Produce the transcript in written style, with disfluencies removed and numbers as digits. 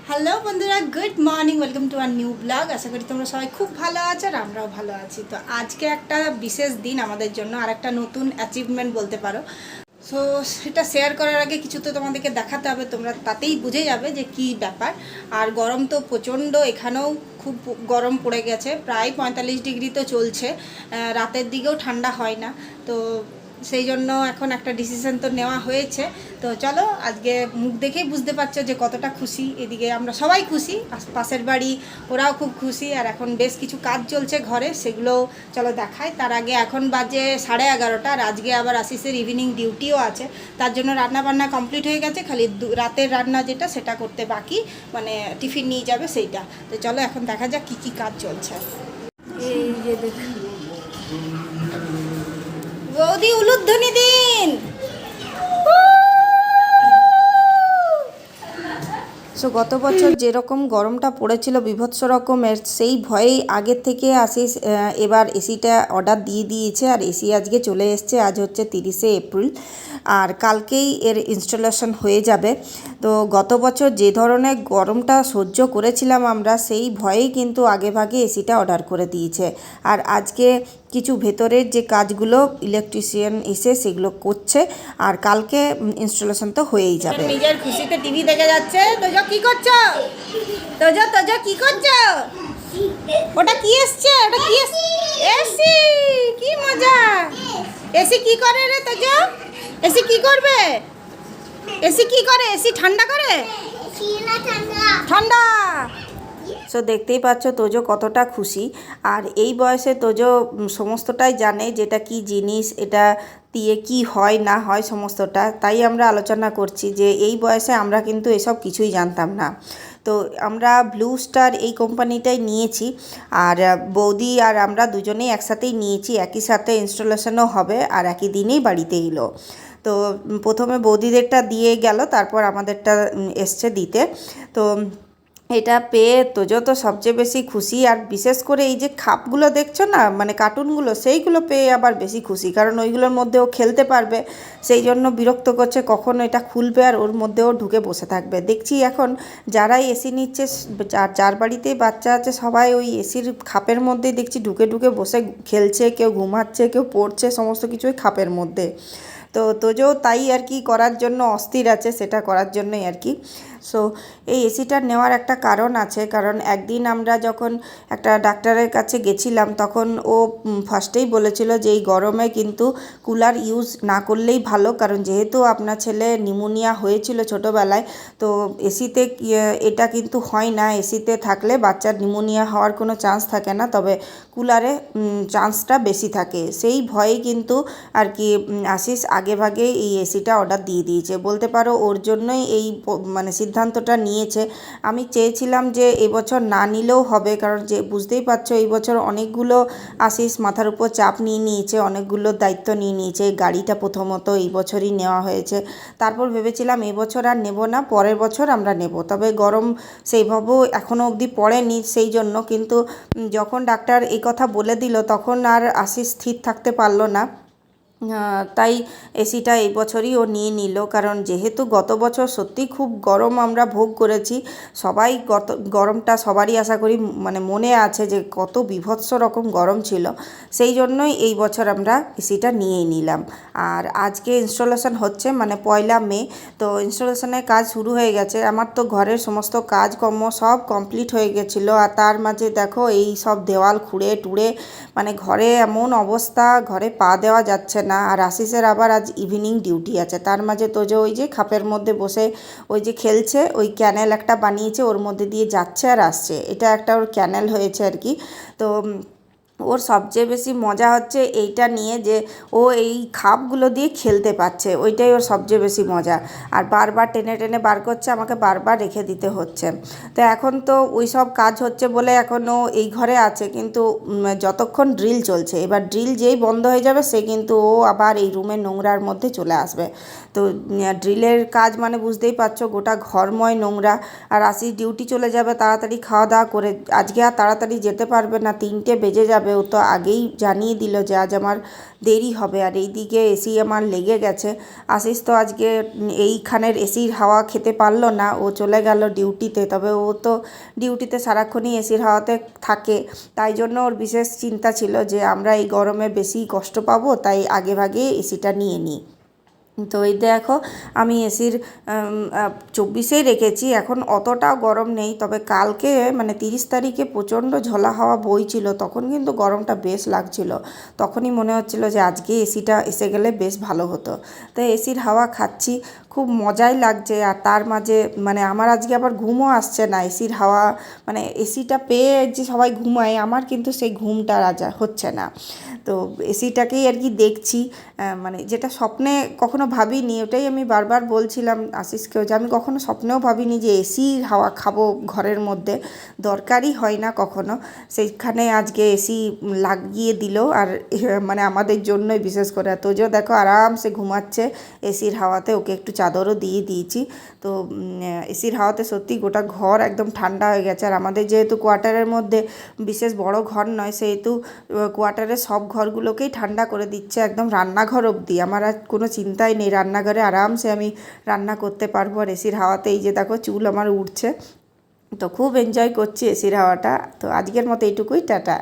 Hello বন্ধুরা, good morning, welcome to our new blog. আশা করি তোমরা সবাই খুব ভালো আছো আর আমরাও ভালো আছি। তো আজকে একটা বিশেষ দিন আমাদের জন্য, আর একটা নতুন অ্যাচিভমেন্ট বলতে পারো। সো সেটা শেয়ার করার আগে কিছু তো তোমাদেরকে দেখাতে হবে, তোমরা তাতেই বুঝে যাবে যে কি ব্যাপার। আর গরম তো প্রচণ্ড, এখানেও খুব গরম পড়ে গেছে, প্রায় 45 ডিগ্রি তো চলছে। রাতের দিকেও ঠান্ডা হয় না। তো সেই জন্য এখন একটা ডিসিশন তো নেওয়া হয়েছে। তো চলো, আজকে মুখ দেখেই বুঝতে পারছো যে কতটা খুশি। এদিকে আমরা সবাই খুশি, পাশের বাড়ি ওরাও খুব খুশি। আর এখন বেশ কিছু কাজ চলছে ঘরে, সেগুলোও চলো দেখাই। তার আগে এখন বাজে 11:30, আর আজকে আবার আশিসের ইভিনিং ডিউটিও আছে। তার জন্য রান্না বান্না কমপ্লিট হয়ে গেছে, খালি রাতের রান্না যেটা সেটা করতে বাকি, মানে টিফিন নিয়ে যাবে সেইটা। তো চলো এখন দেখা যাক কী কী কাজ চলছে। এই যে দেখুন, বৌদি উলুধ্বনি দিন। সো গত বছর যেরকম গরমটা পড়েছিল বিভৎস রকমের, সেই ভয়েই আগের থেকে আশিস এবার এসিটা অর্ডার দিয়ে দিয়েছে। আর এসি আজকে চলে এসছে, আজ হচ্ছে 30শে এপ্রিল, আর কালকেই এর ইনস্টলেশন হয়ে যাবে। তো গত বছর যে ধরনের গরমটা সহ্য করেছিলাম আমরা, সেই ভয়েই কিন্তু আগেভাগে এসিটা অর্ডার করে দিয়েছে। আর আজকে কিছু ভেতরের যে কাজগুলো ইলেকট্রিশিয়ান এসে সেগুলো করছে, আর কালকে ইনস্টলেশন তো হয়েই যাবে। নিজের খুশিতে টিভি দেখে যাচ্ছে। তোজো কি করছো? তোজো তোজো কি করছো? ওটা কি এসছে? ওটা কি এসি? কি মজা! এসি কি করে রে তোজো? এসি কি করবে? এসি কি করে? এসি ঠান্ডা করে? ঠান্ডা। সো দেখতেই পাচ্ছ তোজো কতটা খুশি। আর এই বয়সে তোজো সমস্তটাই জানে যেটা কি জিনিস, এটা দিয়ে কি হয় না হয় সমস্তটা। তাই আমরা আলোচনা করছি যে এই বয়সে আমরা কিন্তু এসব কিছুই জানতাম না। তো আমরা ব্লু স্টার এই কোম্পানিটাই নিয়েছি, আর বৌদি আর আমরা দুজনেই একসাথেই নিয়েছি। একই সাথে ইনস্টলেশনও হবে, আর একই দিনেই বাড়িতে এলো। তো প্রথমে বৌদিদেরটা দিয়ে গেল, তারপর আমাদেরটা এসছে দিতে। তো এটা পেয়ে তোজো তো সবচেয়ে বেশি খুশি। আর বিশেষ করে এই যে খাপগুলো দেখছো না, মানে কার্টুনগুলো, সেইগুলো পেয়ে আবার বেশি খুশি, কারণ ওইগুলোর মধ্যে ও খেলতে পারবে। সেই জন্য বিরক্ত করছে কখন এটা খুলবে আর ওর মধ্যেও ঢুকে বসে থাকবে। দেখছি এখন যারাই এসি নিচ্ছে, যার বাড়িতেই বাচ্চা আছে, সবাই ওই এসির খাপের মধ্যেই দেখছি ঢুকে ঢুকে বসে খেলছে, কেউ ঘুমাচ্ছে, কেউ পড়ছে, সমস্ত কিছুই খাপের মধ্যে। তো তোজো তাই আর কি করার জন্য অস্থির আছে, সেটা করার জন্যই আর কি। সো এই এসিটা নেওয়ার একটা কারণ আছে, কারণ একদিন আমরা যখন একটা ডাক্তারের কাছে গেছিলাম, তখন ও ফার্স্টেই বলেছিল যে এই গরমে কিন্তু কুলার ইউজ না করলেই ভালো, কারণ যেহেতু আপনার ছেলে নিউমোনিয়া হয়েছিল ছোটোবেলায়। তো এসিতে এটা কিন্তু হয় না, এসিতে থাকলে বাচ্চার নিউমোনিয়া হওয়ার কোনো চান্স থাকে না, তবে কুলারে চান্সটা বেশি থাকে। সেই ভয়েই কিন্তু আর কি আশিস আগেভাগে এই এসিটা অর্ডার দিয়ে দিয়েছে, বলতে পারো ওর জন্যই এই মানে সিদ্ধান্তটা নিয়েছে। আমি চেয়েছিলাম যে এবছর না নিলেও হবে, কারণ যে বুঝতেই পারছো এই বছর অনেকগুলো আশিস মাথার উপর চাপ নিয়ে নিয়েছে, অনেকগুলো দায়িত্ব নিয়ে নিয়েছে। গাড়িটা প্রথমত এই বছরই নেওয়া হয়েছে, তারপর ভেবেছিলাম এবছর আর নেব না, পরের বছর আমরা নেব। তবে গরম সেইভাবেও এখনও অবধি পড়েনি, সেই জন্য। কিন্তু যখন ডাক্তার এই কথা বলে দিল, তখন আর আশিস স্থির থাকতে পারলো না। তাই এসিটা এই বছরই ও নিয়ে নিল, কারণ যেহেতু গত বছর সত্যিই খুব গরম আমরা ভোগ করেছি। সবাই গরমটা সবারই আশা করি মানে মনে আছে যে কত বীভৎস রকম গরম ছিল। সেই জন্যই এই বছর আমরা এসিটা নিয়েই নিলাম। আর আজকে ইনস্টলেশন হচ্ছে, মানে 1লা মে। তো ইনস্টলেশনের কাজ শুরু হয়ে গেছে। আমার তো ঘরের সমস্ত কাজকর্ম সব কমপ্লিট হয়ে গেছিলো, আর তার মাঝে দেখো এই সব দেওয়াল খুঁড়ে টুড়ে, মানে ঘরে এমন অবস্থা, ঘরে পা দেওয়া যাচ্ছে না। আর আশিসের আবার আজ ইভিনিং ডিউটি আছে, তার মাঝে তো যে ওই যে খাপের মধ্যে বসে ওই যে খেলছে, ওই ক্যানেল একটা বানিয়েছে, ওর মধ্যে দিয়ে যাচ্ছে আর আসছে, এটা একটা ওর ক্যানেল হয়েছে আর কি। তো ওর সবচেয়ে বেশি মজা হচ্ছে এইটা নিয়ে, যে ও এই খাপগুলো দিয়ে খেলতে পারছে, ওইটাই ওর সবচেয়ে বেশি মজা। আর বারবার টেনে টেনে বার করছে, আমাকে বারবার রেখে দিতে হচ্ছে। তো এখন তো ওই সব কাজ হচ্ছে বলে এখনও এই ঘরে আছে, কিন্তু যতক্ষণ ড্রিল চলছে, এবার ড্রিল যেই বন্ধ হয়ে যাবে সে কিন্তু ও আবার এই রুমের নোংরার মধ্যে চলে আসবে। তো ড্রিলের কাজ মানে বুঝতেই পারছো, গোটা ঘরময় নোংরা। আর আসি ডিউটি চলে যাবে তাড়াতাড়ি খাওয়া দাওয়া করে, আজকে আর তাড়াতাড়ি যেতে পারবে না, 3টে বেজে যাবে। যাবে, ও তো আগেই জানিয়ে দিল যে আজ আমার দেরি হবে। আর এই দিকে এসি আমার লেগে গেছে। আশিস তো আজকে এইখানের এসির হাওয়া খেতে পারলো না, ও চলে গেল ডিউটিতে। তবে ও তো ডিউটিতে সারাক্ষণই এসির হাওয়াতে থাকে, তাই জন্য ওর বিশেষ চিন্তা ছিল যে আমরা এই গরমে বেশি কষ্ট পাবো, তাই আগেভাগে এসিটা নিয়ে নিই। তো এই দেখো আমি এসির 24-এই রেখেছি, এখন অতটাও গরম নেই। তবে কালকে মানে 30 তারিখে প্রচণ্ড ঝোলা হাওয়া বইছিল, তখন কিন্তু গরমটা বেশ লাগছিল। তখনই মনে হচ্ছিল যে আজকে এসিটা এসে গেলে বেশ ভালো হতো। তো এসির হাওয়া খাচ্ছি, খুব মজাই লাগছে। আর তার মাঝে মানে আমার আজকে আবার ঘুমও আসছে না। এসির হাওয়া মানে এসিটা পেয়ে যে সবাই ঘুমায়, আমার কিন্তু সেই ঘুমটা হচ্ছে না। তো এসিটাকেই আর কি দেখছি, মানে যেটা স্বপ্নে কখনো ভাবিনি। ওটাই আমি বারবার বলছিলাম আশিসকেও যে আমি কখনো স্বপ্নেও ভাবিনি যে এসির হাওয়া খাবো ঘরের মধ্যে, দরকারই হয় না কখনো। সেইখানে আজকে এসি লাগিয়ে দিল, আর মানে আমাদের জন্যই বিশেষ করে। তোজো দেখো আরামসে ঘুমাচ্ছে এসির হাওয়াতে, ওকে একটু চাদরও দিয়ে দিয়েছি। তো এসির হাওয়াতে সত্যি গোটা ঘর একদম ঠান্ডা হয়ে গেছে। আর আমাদের যেহেতু কোয়ার্টারের মধ্যে বিশেষ বড় ঘর নয়, সেহেতু কোয়ার্টারের সব ঘরগুলোকেই ঠান্ডা করে দিচ্ছে, একদম রান্নাঘর অবধি। আমার আর কোনো চিন্তাই নেই, রান্নাঘরে আরামসে আমি রান্না করতে পারবো। আর এসির হাওয়াতে এই যে দেখো চুল আমার উঠছে, তো খুব এনজয় করছি এসির হাওয়াটা। তো আজকের মতো এইটুকুই, টাটা।